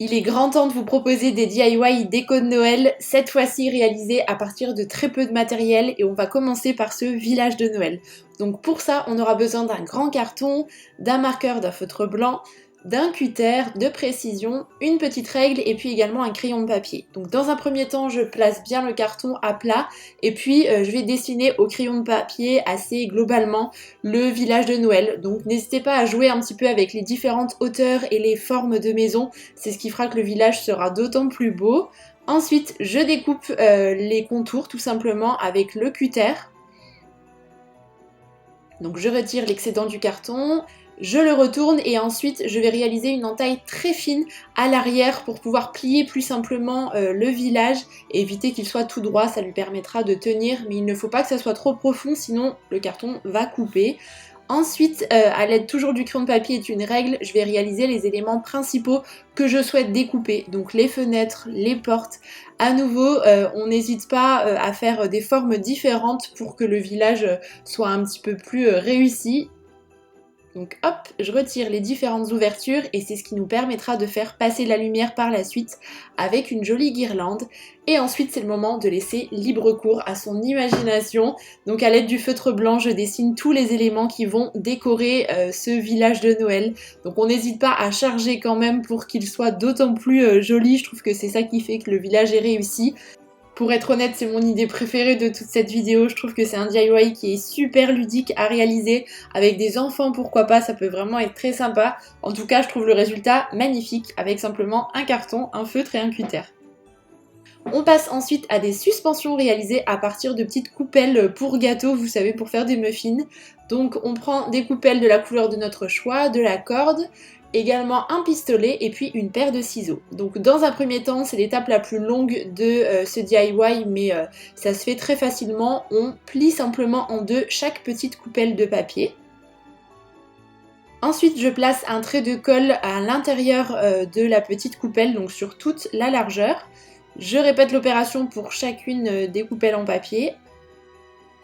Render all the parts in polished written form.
Il est grand temps de vous proposer des DIY déco de Noël, cette fois-ci réalisés à partir de très peu de matériel et on va commencer par ce village de Noël. Donc pour ça, on aura besoin d'un grand carton, d'un marqueur, d'un feutre blanc, d'un cutter, de précision, une petite règle et puis également un crayon de papier. Donc dans un premier temps, je place bien le carton à plat et puis je vais dessiner au crayon de papier assez globalement le village de Noël. Donc n'hésitez pas à jouer un petit peu avec les différentes hauteurs et les formes de maison, c'est ce qui fera que le village sera d'autant plus beau. Ensuite, je découpe les contours tout simplement avec le cutter. Donc je retire l'excédent du carton, je le retourne et ensuite je vais réaliser une entaille très fine à l'arrière pour pouvoir plier plus simplement le village et éviter qu'il soit tout droit, ça lui permettra de tenir, mais il ne faut pas que ça soit trop profond sinon le carton va couper. Ensuite, à l'aide toujours du crayon de papier et d'une règle, je vais réaliser les éléments principaux que je souhaite découper. Donc les fenêtres, les portes. À nouveau, on n'hésite pas à faire des formes différentes pour que le village soit un petit peu plus réussi. Donc hop, je retire les différentes ouvertures et c'est ce qui nous permettra de faire passer la lumière par la suite avec une jolie guirlande. Et ensuite c'est le moment de laisser libre cours à son imagination. Donc à l'aide du feutre blanc, je dessine tous les éléments qui vont décorer ce village de Noël. Donc on n'hésite pas à charger quand même pour qu'il soit d'autant plus joli. Je trouve que c'est ça qui fait que le village est réussi. Pour être honnête, c'est mon idée préférée de toute cette vidéo. Je trouve que c'est un DIY qui est super ludique à réaliser. Avec des enfants, pourquoi pas, ça peut vraiment être très sympa. En tout cas, je trouve le résultat magnifique avec simplement un carton, un feutre et un cutter. On passe ensuite à des suspensions réalisées à partir de petites coupelles pour gâteaux, vous savez, pour faire des muffins. Donc on prend des coupelles de la couleur de notre choix, de la corde, également un pistolet et puis une paire de ciseaux. Donc dans un premier temps, c'est l'étape la plus longue de ce DIY, mais ça se fait très facilement. On plie simplement en deux chaque petite coupelle de papier. Ensuite, je place un trait de colle à l'intérieur de la petite coupelle, donc sur toute la largeur. Je répète l'opération pour chacune des coupelles en papier.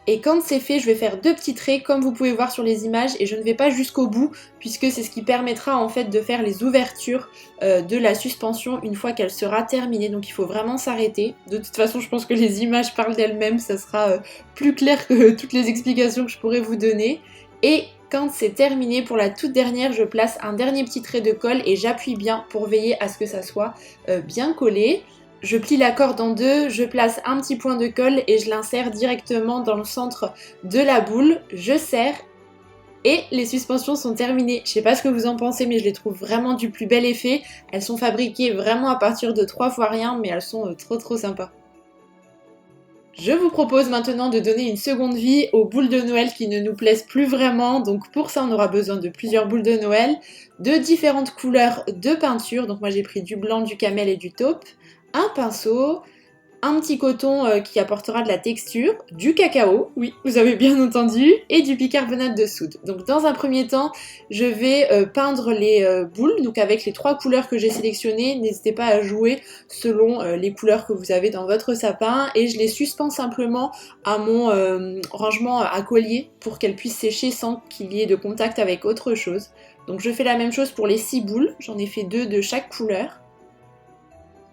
Et quand c'est fait, je vais faire deux petits traits comme vous pouvez voir sur les images et je ne vais pas jusqu'au bout puisque c'est ce qui permettra en fait de faire les ouvertures de la suspension une fois qu'elle sera terminée. Donc il faut vraiment s'arrêter. De toute façon, je pense que les images parlent d'elles-mêmes, ça sera plus clair que toutes les explications que je pourrais vous donner. Et quand c'est terminé, pour la toute dernière, je place un dernier petit trait de colle et j'appuie bien pour veiller à ce que ça soit bien collé. Je plie la corde en deux, je place un petit point de colle et je l'insère directement dans le centre de la boule. Je serre et les suspensions sont terminées. Je sais pas ce que vous en pensez, mais je les trouve vraiment du plus bel effet. Elles sont fabriquées vraiment à partir de 3 fois rien, mais elles sont trop sympas. Je vous propose maintenant de donner une seconde vie aux boules de Noël qui ne nous plaisent plus vraiment. Donc pour ça, on aura besoin de plusieurs boules de Noël, de différentes couleurs de peinture. Donc moi j'ai pris du blanc, du camel et du taupe, un pinceau, un petit coton qui apportera de la texture, du cacao, oui, vous avez bien entendu, et du bicarbonate de soude. Donc dans un premier temps, je vais peindre les boules, donc avec les 3 couleurs que j'ai sélectionnées. N'hésitez pas à jouer selon les couleurs que vous avez dans votre sapin, et je les suspends simplement à mon rangement à collier pour qu'elles puissent sécher sans qu'il y ait de contact avec autre chose. Donc je fais la même chose pour les 6 boules, j'en ai fait 2 de chaque couleur.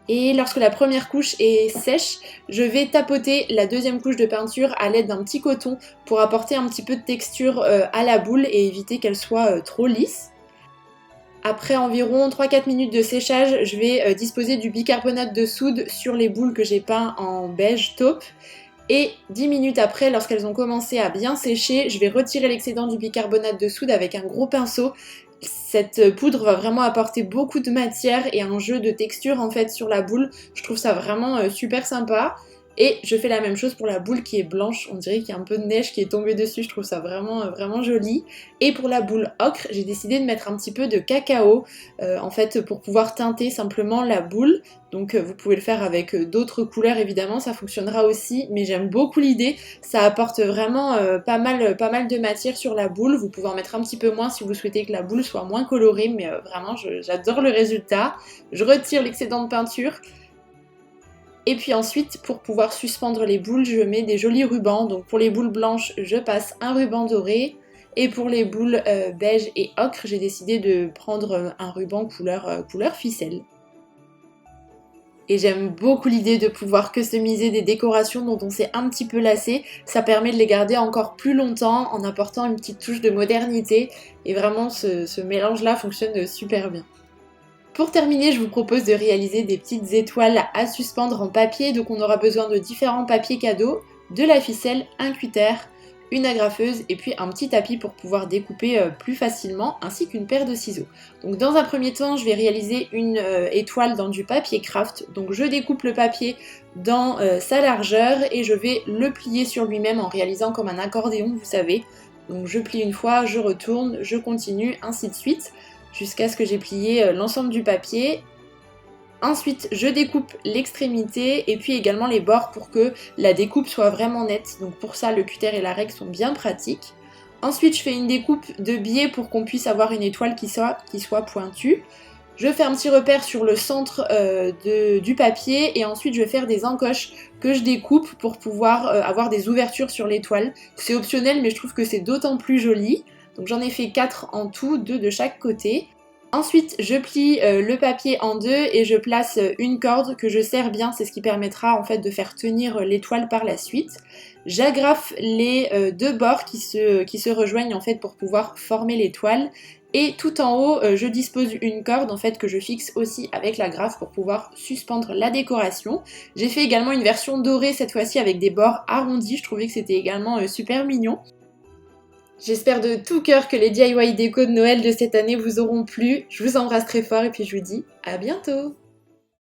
Et lorsque la première couche est sèche, je vais tapoter la deuxième couche de peinture à l'aide d'un petit coton pour apporter un petit peu de texture à la boule et éviter qu'elle soit trop lisse. Après environ 3-4 minutes de séchage, je vais disposer du bicarbonate de soude sur les boules que j'ai peint en beige taupe. Et 10 minutes après, lorsqu'elles ont commencé à bien sécher, je vais retirer l'excédent du bicarbonate de soude avec un gros pinceau. Cette poudre va vraiment apporter beaucoup de matière et un jeu de texture en fait sur la boule. Je trouve ça vraiment super sympa. Et je fais la même chose pour la boule qui est blanche, on dirait qu'il y a un peu de neige qui est tombée dessus, je trouve ça vraiment joli. Et pour la boule ocre, j'ai décidé de mettre un petit peu de cacao, en fait pour pouvoir teinter simplement la boule. Donc vous pouvez le faire avec d'autres couleurs évidemment, ça fonctionnera aussi, mais j'aime beaucoup l'idée, ça apporte vraiment pas mal de matière sur la boule. Vous pouvez en mettre un petit peu moins si vous souhaitez que la boule soit moins colorée, mais vraiment j'adore le résultat. Je retire l'excédent de peinture. Et puis ensuite, pour pouvoir suspendre les boules, je mets des jolis rubans. Donc pour les boules blanches, je passe un ruban doré. Et pour les boules beige et ocre, j'ai décidé de prendre un ruban couleur ficelle. Et j'aime beaucoup l'idée de pouvoir customiser des décorations dont on s'est un petit peu lassé. Ça permet de les garder encore plus longtemps en apportant une petite touche de modernité. Et vraiment, ce mélange-là fonctionne super bien. Pour terminer, je vous propose de réaliser des petites étoiles à suspendre en papier. Donc on aura besoin de différents papiers cadeaux, de la ficelle, un cutter, une agrafeuse et puis un petit tapis pour pouvoir découper plus facilement, ainsi qu'une paire de ciseaux. Donc dans un premier temps, je vais réaliser une étoile dans du papier craft. Donc je découpe le papier dans sa largeur et je vais le plier sur lui-même en réalisant comme un accordéon, vous savez. Donc je plie une fois, je retourne, je continue, ainsi de suite, jusqu'à ce que j'ai plié l'ensemble du papier. Ensuite, je découpe l'extrémité et puis également les bords pour que la découpe soit vraiment nette. Donc pour ça, le cutter et la règle sont bien pratiques. Ensuite, je fais une découpe de biais pour qu'on puisse avoir une étoile qui soit pointue. Je fais un petit repère sur le centre du papier et ensuite je vais faire des encoches que je découpe pour pouvoir avoir des ouvertures sur l'étoile. C'est optionnel mais je trouve que c'est d'autant plus joli. Donc j'en ai fait 4 en tout, 2 de chaque côté. Ensuite, je plie le papier en deux et je place une corde que je serre bien, c'est ce qui permettra en fait de faire tenir l'étoile par la suite. J'agrafe les deux bords qui se rejoignent en fait pour pouvoir former l'étoile. Et tout en haut, je dispose une corde en fait que je fixe aussi avec l'agrafe pour pouvoir suspendre la décoration. J'ai fait également une version dorée cette fois-ci avec des bords arrondis, je trouvais que c'était également super mignon. J'espère de tout cœur que les DIY déco de Noël de cette année vous auront plu. Je vous embrasse très fort et puis je vous dis à bientôt!